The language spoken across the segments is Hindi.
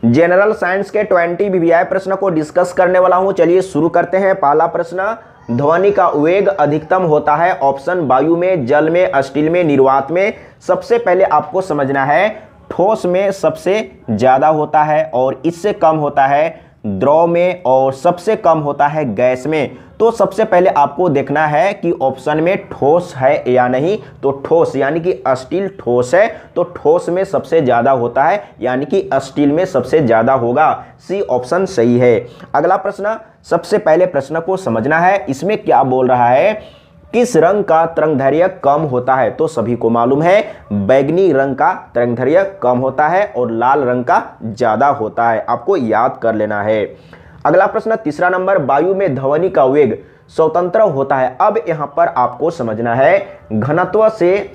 जनरल साइंस के 20 वीवीआई प्रश्न को डिस्कस करने वाला हूं। चलिए शुरू करते हैं। पहला प्रश्न, ध्वनि का वेग अधिकतम होता है ऑप्शन वायु में, जल में, स्टील में, निर्वात में। सबसे पहले आपको समझना है ठोस में सबसे ज्यादा होता है और इससे कम होता है द्रव में और सबसे कम होता है गैस में। तो सबसे पहले आपको देखना है कि ऑप्शन में ठोस है या नहीं। तो ठोस यानी कि स्टील ठोस है, तो ठोस में सबसे ज्यादा होता है यानी कि स्टील में सबसे ज्यादा होगा। सी ऑप्शन सही है। अगला प्रश्न, सबसे पहले प्रश्न को समझना है। इसमें क्या बोल रहा है, किस रंग का तरंगदैर्घ्य कम होता है? तो सभी को मालूम है बैंगनी रंग का तरंगदैर्घ्य कम होता है और लाल रंग का ज्यादा होता है। आपको याद कर लेना है। अगला प्रश्न, तीसरा नंबर, वायु में ध्वनि का वेग स्वतंत्र होता है। अब यहां पर आपको समझना है घनत्व से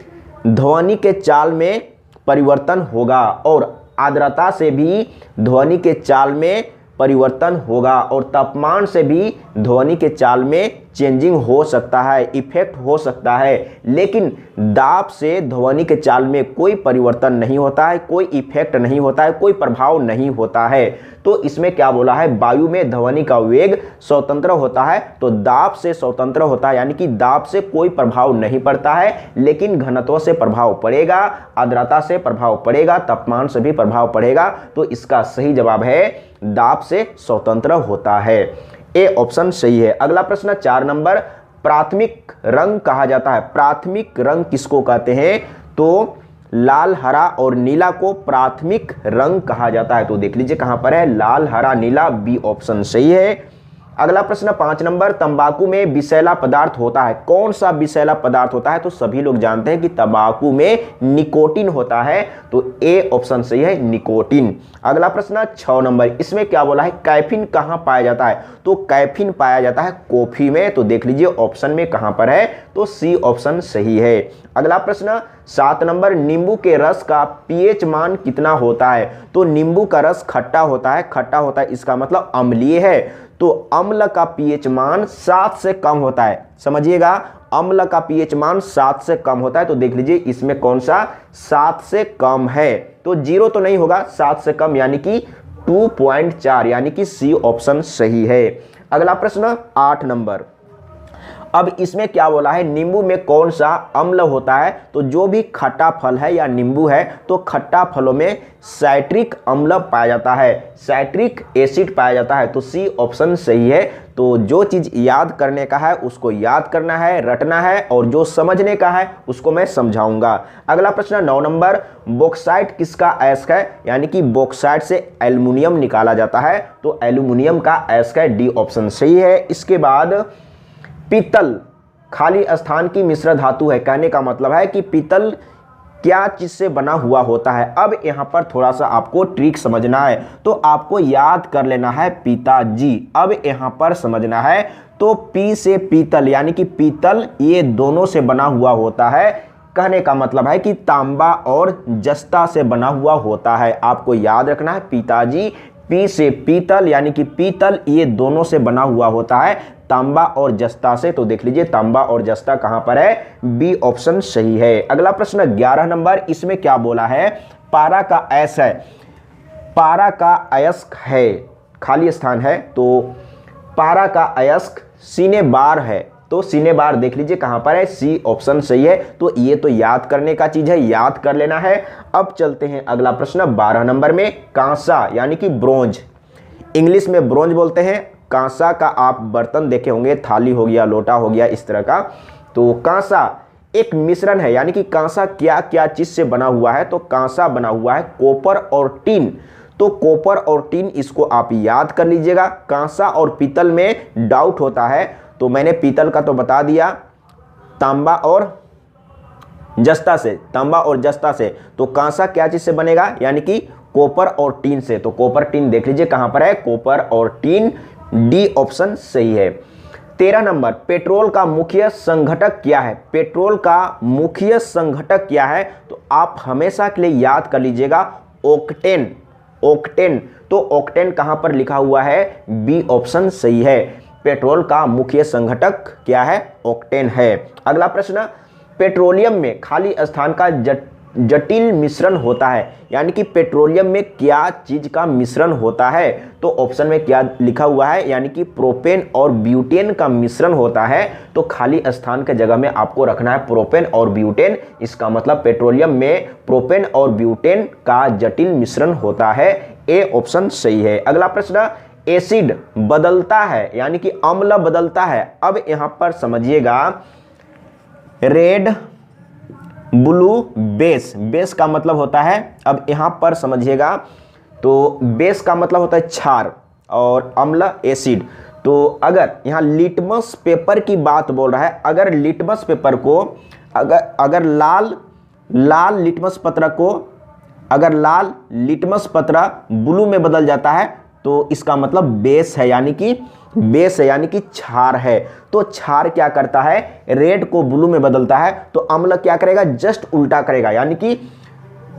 ध्वनि के चाल में परिवर्तन होगा और आर्द्रता से भी ध्वनि के चाल में परिवर्तन होगा और तापमान से भी ध्वनि के चाल में चेंजिंग हो सकता है, इफेक्ट हो सकता है। लेकिन दाब से ध्वनि के चाल में कोई परिवर्तन नहीं होता है, कोई इफेक्ट नहीं होता है, कोई प्रभाव नहीं होता है। तो इसमें क्या बोला है, वायु में ध्वनि का वेग स्वतंत्र होता है, तो दाब से स्वतंत्र होता है यानी कि दाब से कोई प्रभाव नहीं पड़ता है, लेकिन घनत्व से प्रभाव पड़ेगा, आर्द्रता से प्रभाव पड़ेगा, तापमान से भी प्रभाव पड़ेगा। तो इसका सही जवाब है दाब से स्वतंत्र होता है। ए ऑप्शन सही है। अगला प्रश्न, 4 नंबर, प्राथमिक रंग कहा जाता है। प्राथमिक रंग किसको कहते हैं? तो लाल, हरा और नीला को प्राथमिक रंग कहा जाता है। तो देख लीजिए कहां पर है, लाल, हरा, नीला। बी ऑप्शन सही है। अगला प्रश्न, 5 नंबर, तंबाकू में विषैला पदार्थ होता है। कौन सा विषैला पदार्थ होता है? तो सभी लोग जानते हैं कि तंबाकू में निकोटीन होता है। तो ए ऑप्शन सही है, निकोटीन। अगला प्रश्न, 6 नंबर, इसमें क्या बोला है, कैफीन कहां पाया जाता है? तो कैफीन पाया जाता है कॉफी में। तो देख लीजिए ऑप्शन में कहां पर है, तो सी ऑप्शन सही है। अगला प्रश्न, 7 नंबर, नींबू के रस का पीएच मान कितना होता है? तो नींबू का रस खट्टा होता है, खट्टा होता है इसका मतलब अम्लीय है। तो अम्ल का पीएच मान 7 से कम होता है। समझिएगा, अम्ल का पीएच मान 7 से कम होता है। तो देख लीजिए इसमें कौन सा 7 से कम है? तो 0 तो नहीं होगा, 7 से कम यानी कि 2.4 यानी कि सी ऑप्शन सही है। अगला प्रश्न, 8 नंबर, अब इसमें क्या बोला है, नींबू में कौन सा अम्ल होता है? तो जो भी खट्टा फल है या नींबू है, तो खट्टा फलों में साइट्रिक अम्ल पाया जाता है, साइट्रिक एसिड पाया जाता है। तो सी ऑप्शन सही है। तो जो चीज याद करने का है उसको याद करना है, रटना है, और जो समझने का है उसको मैं समझाऊंगा। अगला प्रश्न, 9 नंबर, बॉक्साइट किसका अयस्क है? यानी कि बॉक्साइट से एल्युमिनियम निकाला जाता है, तो एल्युमिनियम का अयस्क है। डी ऑप्शन सही है। इसके बाद पीतल खाली स्थान की मिश्र धातु है। कहने का मतलब है कि पीतल क्या चीज से बना हुआ होता है। अब यहां पर थोड़ा सा आपको ट्रिक समझना है, तो आपको याद कर लेना है पिताजी। अब यहां पर समझना है, तो पी से पीतल यानी कि पीतल, ये दोनों से बना हुआ होता है। कहने का मतलब है कि तांबा और जस्ता से बना हुआ होता है। आपको याद रखना है पिताजी, पी से पीतल यानी कि पीतल, ये दोनों से बना हुआ होता है, तांबा और जस्ता से। तो देख लीजिए तांबा और जस्ता कहां पर है? बी ऑप्शन सही है। अगला प्रश्न, 11 नंबर, इसमें क्या बोला है, पारा का अयस्क है। पारा का अयस्क है, खाली स्थान है, तो पारा का अयस्क सीने बार है। तो सीने बार देख लीजिए कहां पर है, सी ऑप्शन सही है। तो ये तो याद करने का चीज है, याद कर लेना है। अब चलते हैं अगला प्रश्न, 12 नंबर में, कांसा यानी कि ब्रोंज, इंग्लिश में ब्रोंज बोलते हैं। कांसा का आप बर्तन देखे होंगे, थाली हो गया, लोटा हो गया, इस तरह का। तो कांसा एक मिश्रण है, यानी कि कांसा क्या क्या चीज से बना हुआ है? तो कांसा बना हुआ है कॉपर और टीन। तो कॉपर और टीन, इसको आप याद कर लीजिएगा। कांसा और पीतल में डाउट होता है, तो मैंने पीतल का तो बता दिया, तांबा और जस्ता से, तांबा और जस्ता से। तो कांसा क्या चीज से बनेगा? यानी कि कॉपर और टीन से। तो कॉपर टीन देख लीजिए कहां पर है, कॉपर और टीन। डी ऑप्शन सही है। 13 नंबर, पेट्रोल का मुख्य संघटक क्या है? पेट्रोल का मुख्य संघटक क्या है? तो आप हमेशा के लिए याद कर लीजिएगा, ऑक्टेन। ऑक्टेन, तो ऑक्टेन कहां पर लिखा हुआ है? बी ऑप्शन सही है। पेट्रोल का मुख्य संघटक क्या है? ऑक्टेन है। अगला प्रश्न, पेट्रोलियम में खाली स्थान का जटिल मिश्रण होता है, यानी कि पेट्रोलियम में क्या चीज का मिश्रण होता है, तो ऑप्शन में क्या लिखा हुआ है, यानी कि प्रोपेन और ब्यूटेन का मिश्रण होता है। तो खाली स्थान के जगह में आपको रखना है प्रोपेन और ब्यूटेन। इसका मतलब पेट्रोलियम में प्रोपेन और ब्यूटेन का जटिल मिश्रण होता है। ए ऑप्शन सही है। अगला प्रश्न, एसिड बदलता है यानी कि अम्ल बदलता है। अब यहां पर समझिएगा, रेड ब्लू बेस, बेस का मतलब होता है, अब यहां पर समझिएगा, तो बेस का मतलब होता है क्षार और अम्ल एसिड। तो अगर यहां लिटमस पेपर की बात बोल रहा है, अगर लिटमस पेपर को अगर लाल लिटमस पत्र को अगर लाल लिटमस पत्र ब्लू में बदल जाता है तो इसका मतलब बेस है, यानी कि क्षार है। तो क्षार क्या करता है, रेड को ब्लू में बदलता है, तो अम्ल क्या करेगा, जस्ट उल्टा करेगा, यानी कि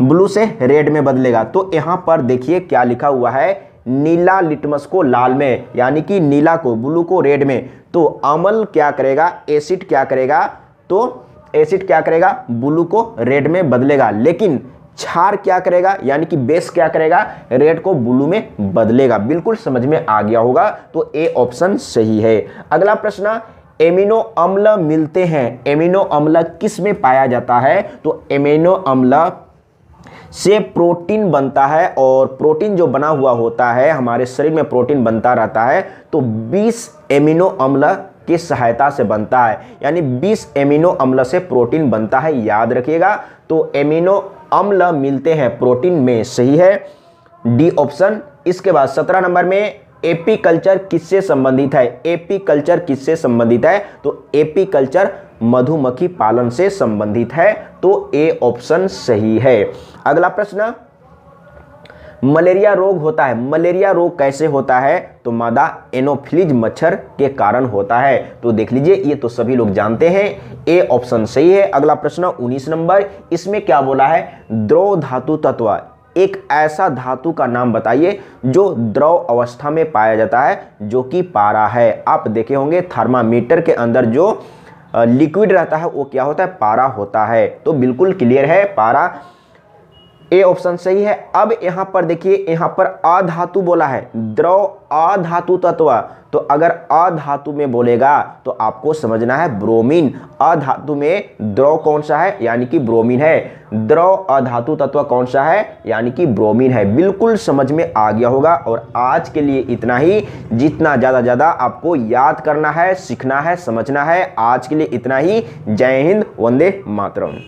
ब्लू से रेड में बदलेगा। तो यहां पर देखिए क्या लिखा हुआ है, नीला लिटमस को लाल में, यानी कि नीला को ब्लू को रेड में। तो अम्ल क्या करेगा, एसिड क्या करेगा, तो एसिड क्या करेगा, ब्लू को रेड में बदलेगा, लेकिन क्षार क्या करेगा, यानी कि बेस क्या करेगा, रेड को ब्लू में बदलेगा। बिल्कुल समझ में आ गया होगा, तो ए ऑप्शन सही है। अगला प्रश्न, एमिनो अम्ल मिलते हैं, एमिनो अम्ल किस में पाया जाता है, तो एमिनो अम्ल से प्रोटीन बनता है, और प्रोटीन जो बना हुआ होता है, हमारे शरीर में प्रोटीन बनता रहता है, तो 20 एमिनो अम्ल की सहायता से बनता है, यानी 20 एमिनो अम्ल से प्रोटीन बनता है, याद रखिएगा। तो एमिनो अम्ल मिलते हैं प्रोटीन में, सही है, डी ऑप्शन। इसके बाद 17 नंबर में, एपीकल्चर किससे संबंधित है, एपीकल्चर किससे संबंधित है, तो एपीकल्चर मधुमक्खी पालन से संबंधित है, तो ए ऑप्शन सही है। अगला प्रश्न, मलेरिया रोग होता है, मलेरिया रोग कैसे होता है, तो मादा एनोफिलीज मच्छर के कारण होता है। तो देख लीजिए, ये तो सभी लोग जानते हैं, ए ऑप्शन सही है। अगला प्रश्न 19 नंबर, इसमें क्या बोला है, द्रव धातु तत्व, एक ऐसा धातु का नाम बताइए जो द्रव अवस्था में पाया जाता है, जो कि पारा है। आप देखे होंगे थर्मामीटर के अंदर जो लिक्विड रहता है वो क्या होता है, पारा होता है। तो बिल्कुल क्लियर है, पारा, ए ऑप्शन सही है। अब यहां पर देखिए, यहां पर अधातु बोला है, द्रव अधातु तत्व, तो अगर अधातु में बोलेगा तो आपको समझना है ब्रोमीन। अधातु में द्रव कौन सा है, यानी कि ब्रोमीन है। द्रव अधातु तत्व कौन सा है, यानी कि ब्रोमीन है। बिल्कुल समझ में आ गया होगा। और आज के लिए इतना ही, जितना ज़्यादा आपको याद करना है, सीखना है, समझना है, आज के लिए इतना ही। जय हिंद, वंदे मातरम।